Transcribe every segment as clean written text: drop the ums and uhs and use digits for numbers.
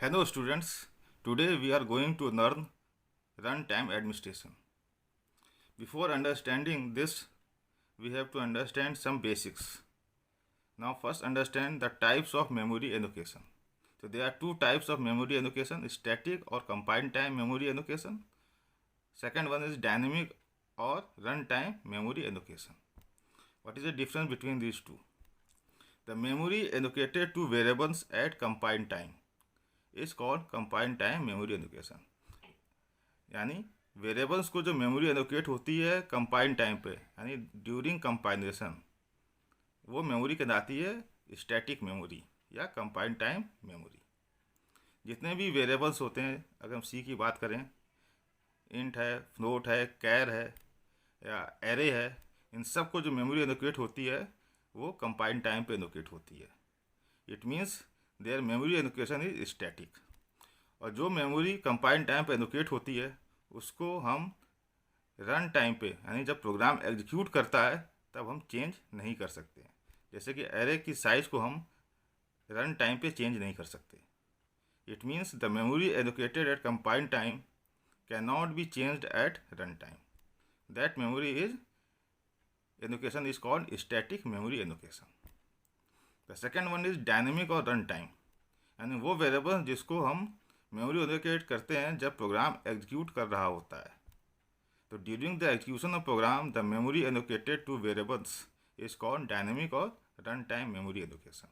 Hello students, today we are going to learn runtime administration. Before understanding this, we have to understand some basics. Now first understand the types of memory allocation. So there are two types of memory allocation, static or combined time memory allocation. Second one is dynamic or runtime memory allocation. What is the difference between these two? The memory allocated to variables at combined time is called combined time memory allocation. यानी variables को जो memory allocate होती है combined time पे, यानी during compilation, वो memory कहलाती है स्टैटिक मेमोरी या कंबाइंड टाइम मेमोरी। जितने भी वेरिएबल्स होते हैं, अगर हम सी की बात करें, इंट है, फ्लोट है, कैर है या एरे है, इन सब को जो मेमोरी एलोकेट होती है वो कंबाइंड टाइम पे एलोकेट होती है। It means there memory allocation is static. और जो मेमोरी कंबाइंड टाइम पे एलोकेट होती है उसको हम रन टाइम पे, यानी जब प्रोग्राम एग्जीक्यूट करता है तब हम चेंज नहीं कर सकते हैं। जैसे कि एरे की साइज़ को हम रन टाइम पे चेंज नहीं कर सकते। It means the memory allocated at combined time can not be changed at run time. That memory is allocation is called static memory allocation. The second one is dynamic और run time, यानी वो variable जिसको हम memory allocate करते हैं जब program execute कर रहा होता है। तो during the execution of program the memory allocated to variables is called dynamic और रन टाइम मेमोरी एलोकेशन।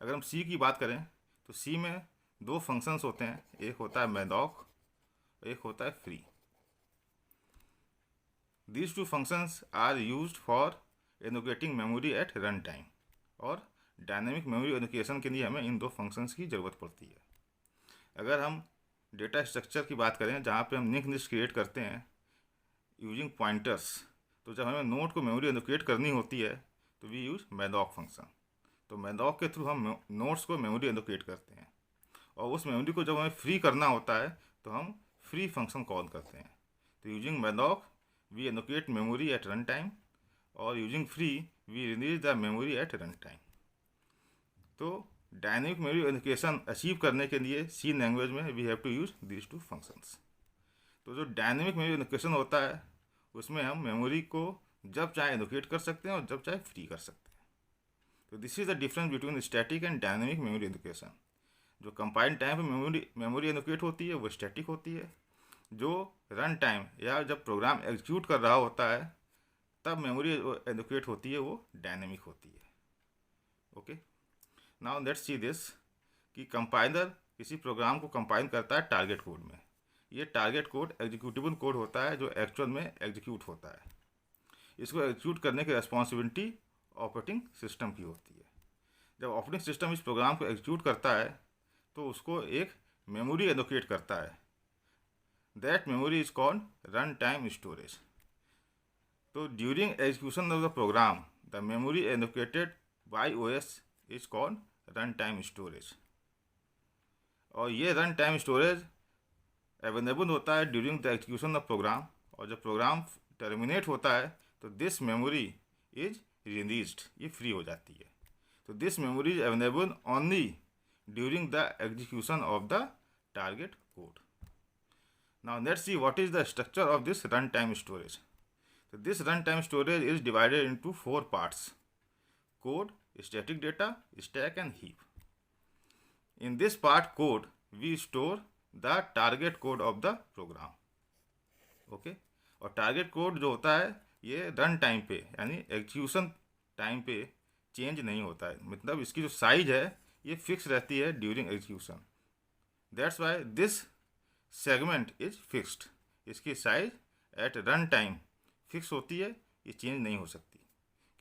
अगर हम सी की बात करें तो सी में दो फंक्शंस होते हैं, एक होता है मैलॉक, एक होता है free. These two functions are used for allocating memory at run time, और डायनेमिक मेमोरी एलोकेशन के लिए हमें इन दो फंक्शंस की ज़रूरत पड़ती है। अगर हम डेटा स्ट्रक्चर की बात करें जहाँ पे हम लिंक लिस्ट क्रिएट करते हैं यूजिंग पॉइंटर्स, तो जब हमें नोड को मेमोरी एलोकेट करनी होती है तो वी यूज मैलॉक फंक्शन। तो मैलॉक के थ्रू हम नोड्स को मेमोरी एलोकेट करते हैं, और उस मेमोरी को जब हमें फ्री करना होता है तो हम फ्री फंक्शन कॉल करते हैं। तो using malloc we allocate memory at run time, और using free we release the memory at run time. तो डायनेमिक मेमोरी एलोकेशन अचीव करने के लिए सी लैंग्वेज में we have to use these two functions. तो जो डायनेमिक मेमोरी एलोकेशन होता है उसमें हम मेमोरी को जब चाहे एलोकेट कर सकते हैं और जब चाहे फ्री कर सकते हैं। तो this is the difference between static and dynamic memory allocation. जो कंबाइंड टाइम पे मेमोरी एलोकेट होती है वो स्टैटिक होती है। जो रन टाइम या जब प्रोग्राम एग्जीक्यूट कर रहा होता है तब मेमोरी एलोकेट होती है वो डायनेमिक होती है। Okay, now let's see this कि कंपाइलर किसी प्रोग्राम को कंपाइल करता है टारगेट कोड में। ये टारगेट कोड एग्जीक्यूटिबल कोड होता है जो एक्चुअल में एग्जीक्यूट होता है। इसको एग्जीक्यूट करने की रिस्पॉन्सिबिलिटी ऑपरेटिंग सिस्टम की होती है। जब ऑपरेटिंग सिस्टम इस प्रोग्राम को एग्जीक्यूट करता है तो उसको एक मेमोरी एलोकेट करता है। That memory is called run time storage. तो during execution of the program the memory allocated by OS is called run time storage. और ये रन टाइम स्टोरेज अवेलेबल होता है during the execution of program, और जब program terminate होता है तो दिस मेमोरी इज रिलीज्ड, ये फ्री हो जाती है। तो this memory is available only during the execution of the target code. Now let's see what is the structure of this run time storage. So this runtime storage is divided into 4 parts: code, static data, stack and heap. In this part code we store the target code of the program. Okay? और target code जो होता है ये run time पे यानी execution time पे change नहीं होता है, मतलब इसकी जो साइज है ये फिक्स रहती है during execution. That's why this segment is fixed. इसकी size at run time fix होती है, ये चेंज नहीं हो सकती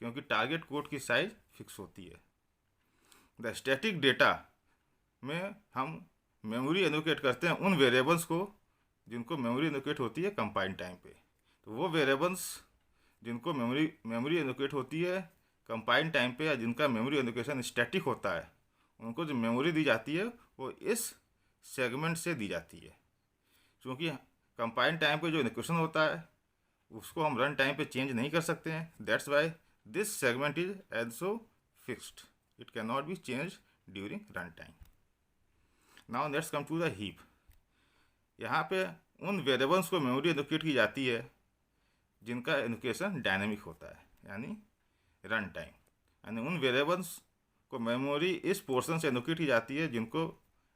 क्योंकि टारगेट कोड की साइज फिक्स होती है। द स्टैटिक डेटा में हम मेमोरी एलोकेट करते हैं उन वेरिएबल्स को जिनको मेमोरी एलोकेट होती है कंबाइंड टाइम पे। तो वो वेरिएबल्स जिनको मेमोरी एलोकेट होती है कंबाइंड टाइम पे या जिनका मेमोरी एलोकेशन स्टैटिक होता है, उनको जो मेमोरी दी जाती है वो इस सेगमेंट से दी जाती है। क्योंकि कंबाइंड टाइम पे जो एलोकेशन होता है उसको हम रन टाइम पे चेंज नहीं कर सकते हैं। That's why this segment is also fixed, it can not be change during run time. Now let's come to the heap. यहाँ पे उन वेरिएबल्स को मेमोरी एलोकेट की जाती है जिनका एलोकेशन डायनेमिक होता है, यानी रन टाइम। यानी उन वेरिएबल्स को मेमोरी इस पोर्शन से एलोकेट की जाती है जिनको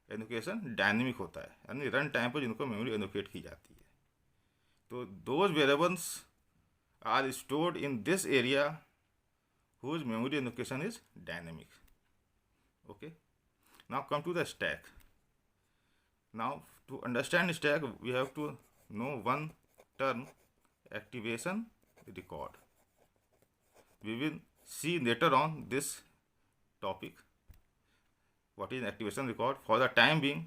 एलोकेशन डायनेमिक होता है, यानी रन टाइम पर जिनको मेमोरी एलोकेट की जाती है। तो those variables are stored in this area whose memory allocation is dynamic. Okay, now come to the stack. Now to understand stack we have to know one term, activation record. We will see later on this topic what is activation record. For the time being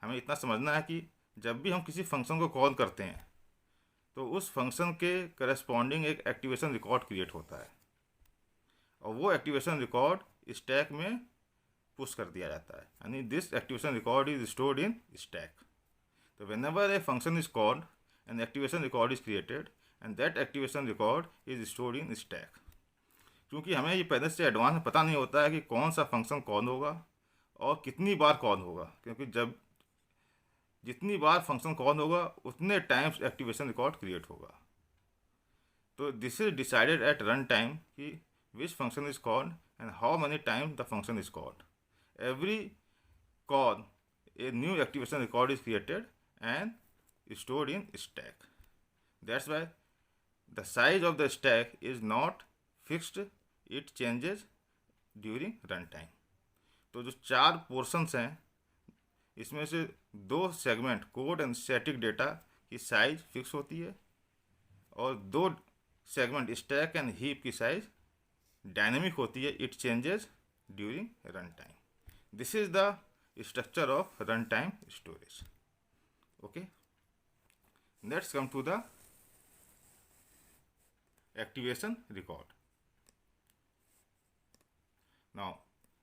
हमें इतना समझना है कि जब भी हम किसी function को कॉल करते हैं तो उस फंक्शन के करस्पॉन्डिंग एक एक्टिवेशन रिकॉर्ड क्रिएट होता है और वो एक्टिवेशन रिकॉर्ड स्टैक में पुश कर दिया जाता है, यानी this activation record is stored in stack. तो whenever a function is called an activation record is created and that activation record is stored in stack. क्योंकि हमें ये पहले से एडवांस में पता नहीं होता है कि कौन सा फंक्शन कॉल होगा और कितनी बार कॉल होगा, क्योंकि जब जितनी बार फंक्शन कॉल होगा उतने टाइम्स एक्टिवेशन रिकॉर्ड क्रिएट होगा। तो this is decided at run time कि which function is called and how many times the function is called. Every call a new activation record is created and stored in stack. That's why the size of the stack is not fixed, it changes during runtime. तो जो 4 portions हैं इसमें से 2 segment code and static data की size fix होती है और 2 segment stack and heap की साइज डायनेमिक होती है, it changes during run time. This is the structure of run time storage. Okay, let's come to the activation record. Now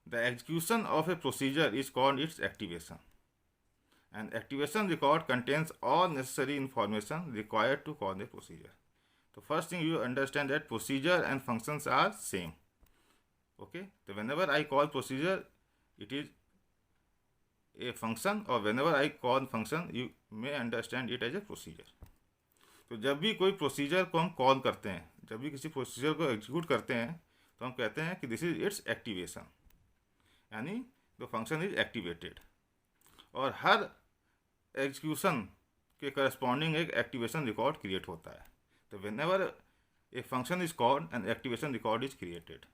the execution of a procedure is called its activation and activation record contains all necessary information required to call a procedure. So first thing you understand that procedure and functions are same. Okay, so whenever I call procedure it is a function or whenever I call function you may understand it as a procedure. तो जब भी कोई procedure को हम call करते हैं, जब भी किसी प्रोसीजर को एग्जीक्यूट करते हैं तो हम कहते हैं कि दिस इज इट्स एक्टिवेशन, यानी द फंक्शन इज एक्टिवेटेड। और हर एग्जीक्यूशन के करस्पॉन्डिंग एक एक्टिवेशन रिकॉर्ड क्रिएट होता है। So whenever a function is called, an activation record is created.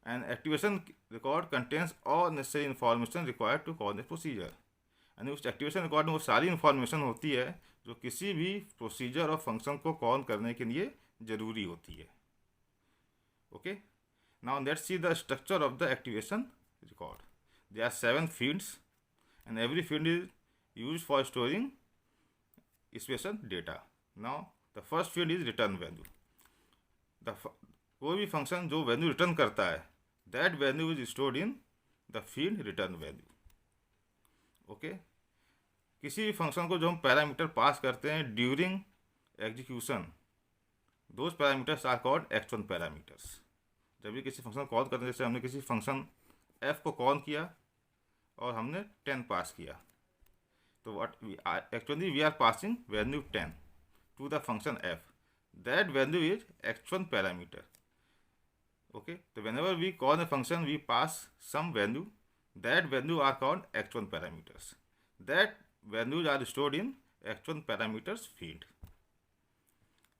An activation record contains all necessary information required to call the procedure. यानी उस activation record में वो सारी इन्फॉर्मेशन होती है जो किसी भी प्रोसीजर और फंक्शन को कॉल करने के लिए ज़रूरी होती है। Okay, now let's see the structure of the activation record. There are 7 fields and every field is used for storing special data. Now the first field is return value. कोई भी function जो value return करता है that value is stored in the field return value. Okay, किसी भी function को जो हम पैरामीटर पास करते हैं during execution, those parameters are called actual parameters. जब भी किसी फंक्शन कॉल करते हैं, जैसे हमने किसी फंक्शन f को कॉल किया और हमने 10 पास किया, तो what actually we are passing value 10 to the function f. That value is actual parameter. Okay, so whenever we call a function we pass some value, that value are called actual parameters. That values are stored in actual parameters field.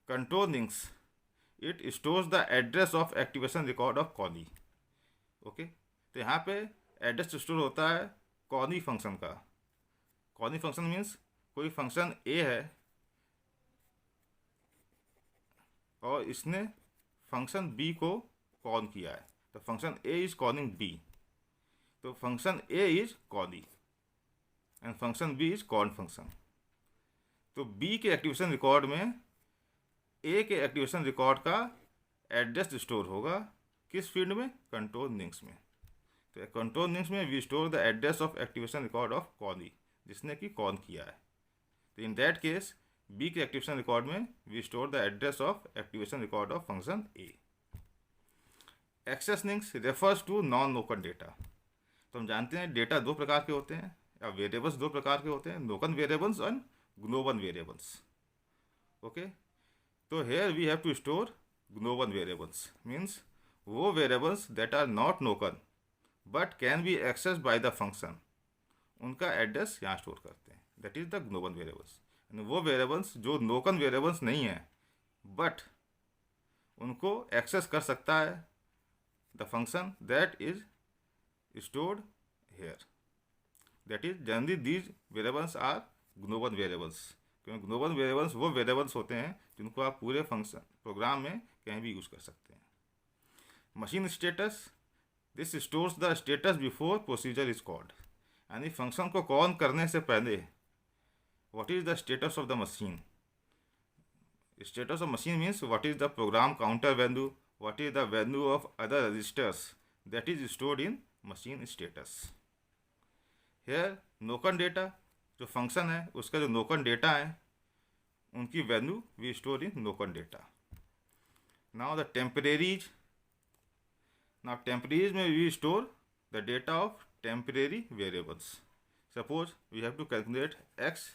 Control links, it stores the address of activation record of callee. Okay, तो यहाँ पे address store होता है callee function का। callee function means कोई function a है और इसने फंक्शन b को कॉल किया है, तो function a is calling b, तो function a is callee and function b is called function. तो b के एक्टिवेशन रिकॉर्ड में a के एक्टिवेशन रिकॉर्ड का एड्रेस स्टोर होगा, किस फील्ड में? कंट्रोल लिंक्स में। तो कंट्रोल लिंक्स में we store the address of activation record of callee, जिसने कि कॉल किया है। तो इन दैट केस b के एक्टिवेशन रिकॉर्ड में we store the address of activation record of function a। Access links refers to non local data. तो हम जानते हैं डेटा दो प्रकार के होते हैं, या वेरिएबल्स दो प्रकार के होते हैं, local variables and global variables. Okay, तो here we have to store global variables, means वो variables that are not local but can be access by the function, उनका एड्रेस यहाँ स्टोर करते हैं, that is the global variables. वो variables जो local variables नहीं है बट उनको एक्सेस कर सकता है the function that is stored here, that is generally these variables are global variables. क्योंकि ग्लोबल वेरिएबल्स वो वेरिएबल्स होते हैं जिनको आप पूरे फंक्शन प्रोग्राम में कहीं भी यूज़ कर सकते हैं. Machine status, this stores the status before procedure is called, यानी फंक्शन को कॉल करने से पहले what is the status of the machine. Status of machine means what is the program counter value, what is the value of other registers that is stored in machine status. Here noken data, जो function है उसका जो nonlocal data है उनकी value we store in nonlocal data. Now the temporaries, now temporaries में we store the data of temporary variables. Suppose we have to calculate x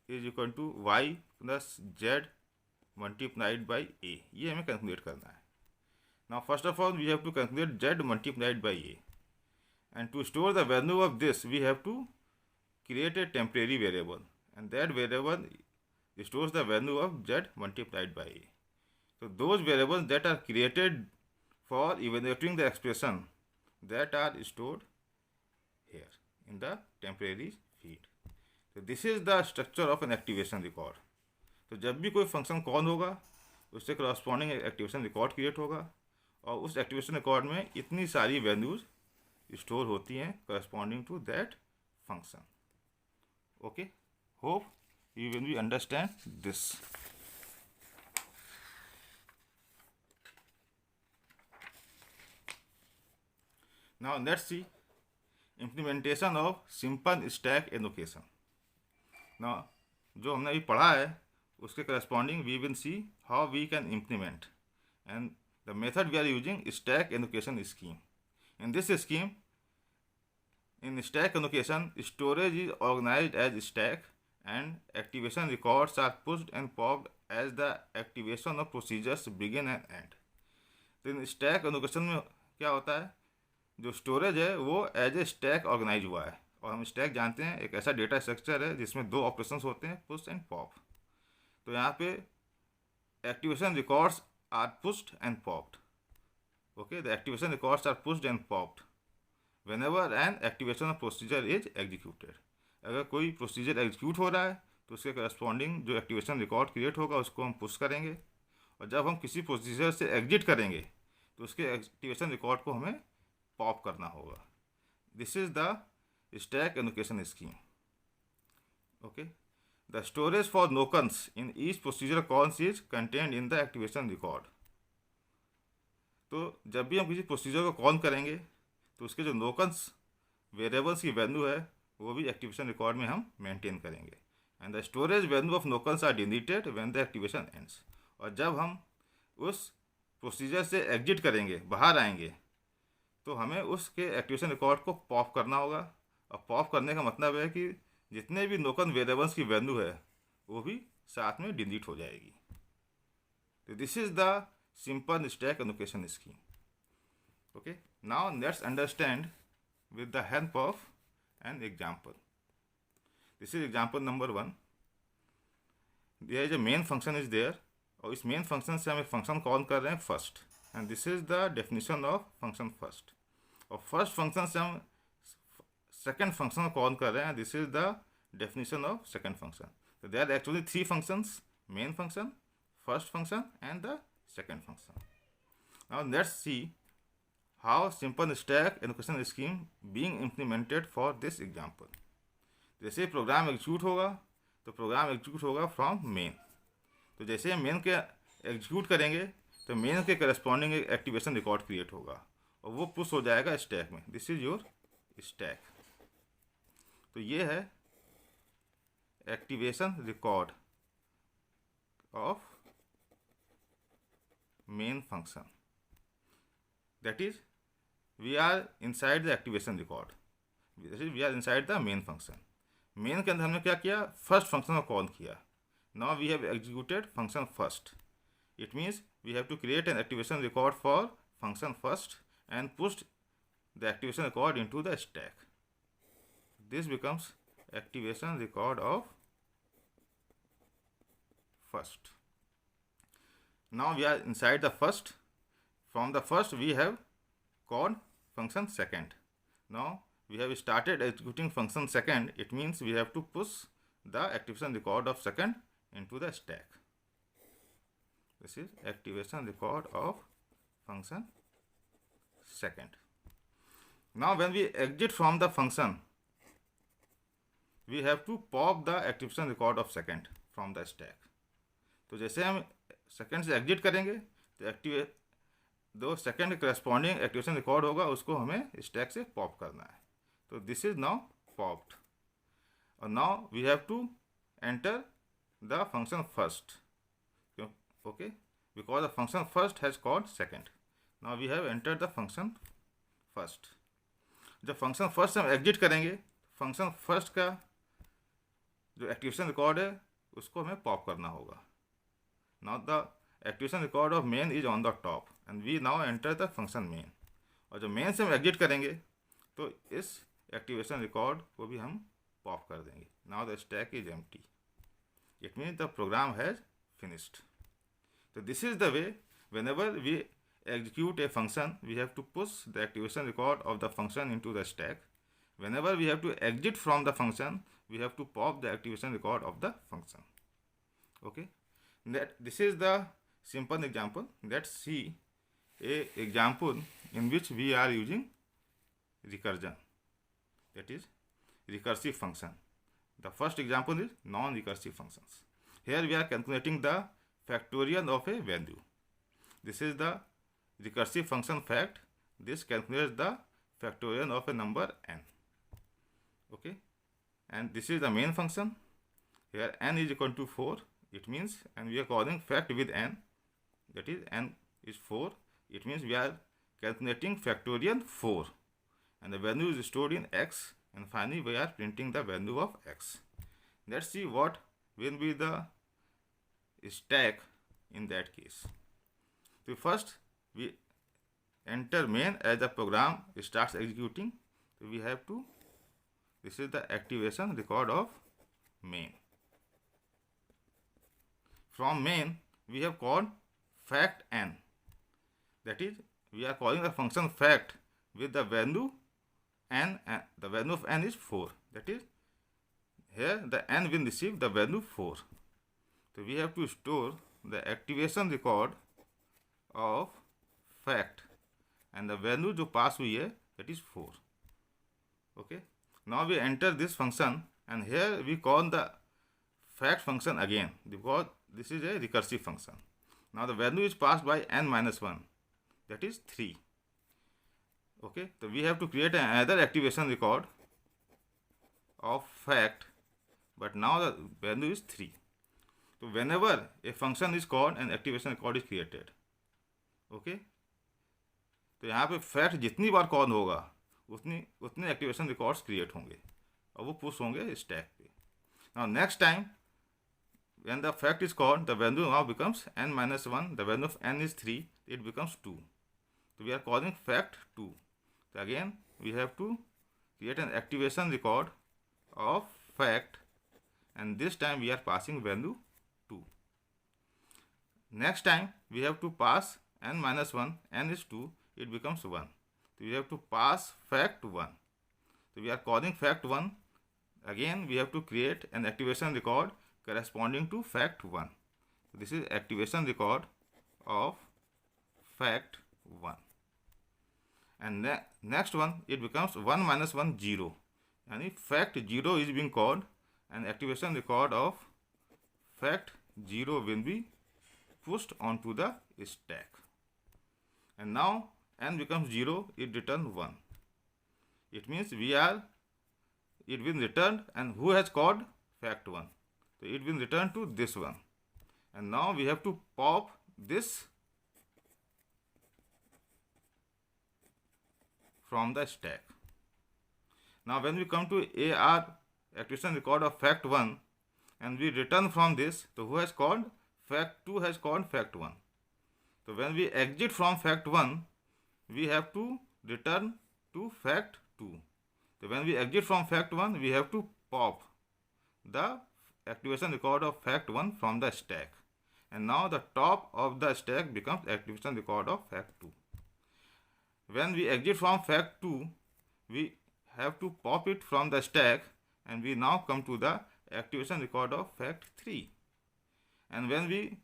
is equal to Y plus Z multiplied by A, ये हमें calculate करना है. Now first of all we have to calculate Z multiplied by A, and to store the value of this we have to create a temporary variable, and that variable stores the value of Z multiplied by A. तो those variables that are created for evaluating the expression that are stored here in the temporary field. तो this is the structure of an activation record. तो जब भी कोई function call होगा उससे corresponding activation record create होगा, और उस एक्टिवेशन रिकॉर्ड में इतनी सारी वैल्यूज स्टोर होती हैं corresponding to that function. Okay, hope you will be understand this. Now let's see implementation of simple stack allocation. ना जो हमने अभी पढ़ा है उसके corresponding we will see how we can implement, and the method we are using stack allocation scheme. In this scheme, in stack allocation, storage is organized as stack and activation records are pushed and popped as the activation of procedures begin and end. तो इन stack allocation में क्या होता है, जो storage है वो as a stack organise हुआ है, और हम स्टैक जानते हैं एक ऐसा डेटा स्ट्रक्चर है जिसमें दो ऑपरेशंस होते हैं, पुश एंड पॉप. तो यहाँ पे activation records are pushed and popped. Okay, the activation records are pushed and popped whenever an activation of procedure is executed. अगर कोई प्रोसीजर एग्जीक्यूट हो रहा है तो उसके करस्पॉन्डिंग जो एक्टिवेशन रिकॉर्ड क्रिएट होगा उसको हम पुश करेंगे, और जब हम किसी प्रोसीजर से एग्जिट करेंगे तो उसके एक्टिवेशन रिकॉर्ड को हमें पॉप करना होगा. This is the stack allocation scheme. Okay, the storage for nonlocals in each procedure calls is contained in the activation record. तो जब भी हम किसी प्रोसीजर को कॉल करेंगे तो उसके जो नोकन्स वेरिएबल्स की वैल्यू है वो भी एक्टिवेशन रिकॉर्ड में हम मेंटेन करेंगे, and the storage value of nonlocals are deleted when the activation ends. और जब हम उस प्रोसीजर से एग्जिट करेंगे, बाहर आएंगे, तो हमें उसके एक्टिवेशन रिकॉर्ड को पॉप करना होगा. और पॉप करने का मतलब है कि जितने भी नोकन वेरिएबल्स की वैल्यू है वो भी साथ में डिलीट हो जाएगी. तो this is the simple stack allocation scheme. Okay, now let's understand with the help of an example. This is example number 1. There is a main function is there, और इस मेन फंक्शन से हम एक function call कर रहे हैं first, and this is the definition of function first. और first function से हम सेकेंड फंक्शन कॉल कर रहे हैं, this is the definition of second function. तो there are actually 3 functions, main function, first function and the second function. Now let's see how simple stack allocation scheme being implemented for this example. जैसे program execute होगा तो program execute होगा from main. तो जैसे हम main के execute करेंगे तो मेन के करस्पॉन्डिंग एक्टिवेशन रिकॉर्ड क्रिएट होगा और वो पुश हो जाएगा स्टैक में. This is your stack. तो ये है activation record of main function, that is we are inside the activation record. We are inside the main function. Main के अंदर हमने क्या किया, फर्स्ट फंक्शन को कॉल किया. Now we have executed function first. It means we have to create an activation record for function first and pushed the activation record into the stack. This becomes activation record of first. Now we are inside the first. From the first we have called function second. Now we have started executing function second. It means we have to push the activation record of second into the stack. This is activation record of function second. Now when we exit from the function, we have to pop the activation record of second from the stack. तो जैसे हम second से exit करेंगे तो दो second corresponding activation record होगा, उसको हमें स्टैक से पॉप करना है. तो दिस इज नाउ पॉप्ड. और now we have to enter the function first. Okay, because the function first has called second. Now we have entered the function first. जब function first हम exit करेंगे, function first का जो activation record है उसको हमें pop करना होगा. Now the activation record of main is on the top and we now enter the function main. और जब main से हम exit करेंगे तो इस activation record को भी हम pop कर देंगे. Now the stack is empty. It means the program has finished. So this is the way whenever we execute a function, we have to push the activation record of the function into the stack. Whenever we have to exit from the function, we have to pop the activation record of the function. Okay. This is the simple example. Let's see a example in which we are using recursion, that is recursive function. The first example is non-recursive functions. Here we are calculating the factorial of a value. This is the recursive function fact. This calculates the factorial of a number n. Okay, and this is the main function. Here n is equal to 4. It means, and we are calling fact with n, that is n is 4. It means we are calculating factorial 4 and the value is stored in x, and finally we are printing the value of x. Let's see what will be the stack in that case. So first we enter main as the program starts executing. So we have to, this is the activation record of main. From main we have called fact n, that is we are calling the function fact with the value n, and the value of n is 4. That is here the n will receive the value 4. So we have to store the activation record of fact and the value जो पास हुई है that is 4. Okay, now we enter this function and here we call the fact function again because this is a recursive function. Now the value is passed by n minus 1, that is 3. Okay, so we have to create another activation record of fact, but now the value is 3. So whenever a function is called, an activation record is created. Okay, तो यहाँ पे fact जितनी बार call होगा उतने activation records create होंगे और वो push होंगे स्टैक पे. Now next time when the fact is called, the value now becomes n minus 1. The value of n is 3. It becomes 2. So we are calling fact 2. So again we have to create an activation record of fact, and this time we are passing value 2. Next time we have to pass n minus 1. N is 2. It becomes 1. So we have to pass fact 1. So we are calling fact 1. Again we have to create an activation record corresponding to fact 1. So this is activation record of fact 1. And next one it becomes 1 minus 1 0. And if fact 0 is being called, an activation record of fact 0 will be pushed onto the stack. And now n becomes 0, it returns 1. It means it will return, and who has called fact 1? So it will return to this one. And now we have to pop this from the stack. Now when we come to AR, activation record of fact 1, and we return from this, so who has called? Fact 2 has called fact 1. So when we exit from fact 1, we have to return to fact 2. So when we exit from fact 1, we have to pop the activation record of fact 1 from the stack. And now the top of the stack becomes activation record of fact 2. When we exit from fact 2, we have to pop it from the stack, and we now come to the activation record of fact 3. And when we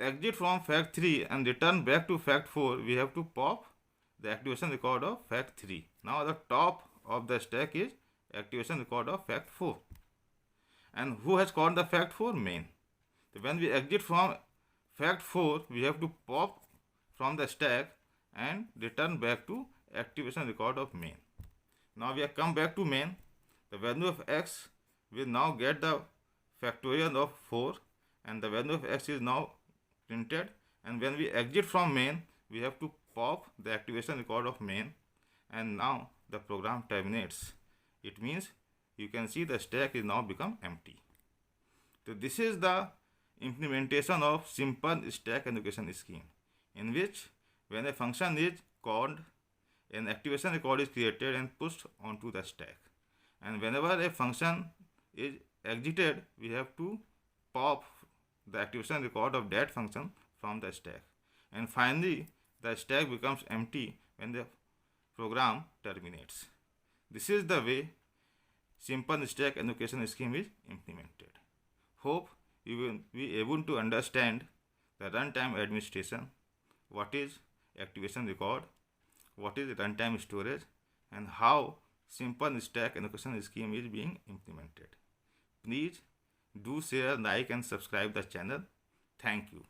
exit from fact 3 and return back to fact 4, we have to pop the activation record of fact 3. Now the top of the stack is activation record of fact 4. And who has called the fact 4? Main. So when we exit from fact 4, we have to pop from the stack and return back to activation record of main. Now we have come back to main. The value of x will now get the factorial of 4, and the value of x is now printed. And when we exit from main, we have to pop the activation record of main, and now the program terminates. It means you can see the stack is now become empty. So this is the implementation of simple stack allocation scheme, in which when a function is called, an activation record is created and pushed onto the stack. And whenever a function is exited, we have to pop the activation record of that function from the stack. And finally, the stack becomes empty when the program terminates. This is the way simple stack allocation scheme is implemented. Hope you will be able to understand the runtime administration, what is activation record, what is runtime storage, and how simple stack allocation scheme is being implemented. Please do share, like, and subscribe the channel. Thank you.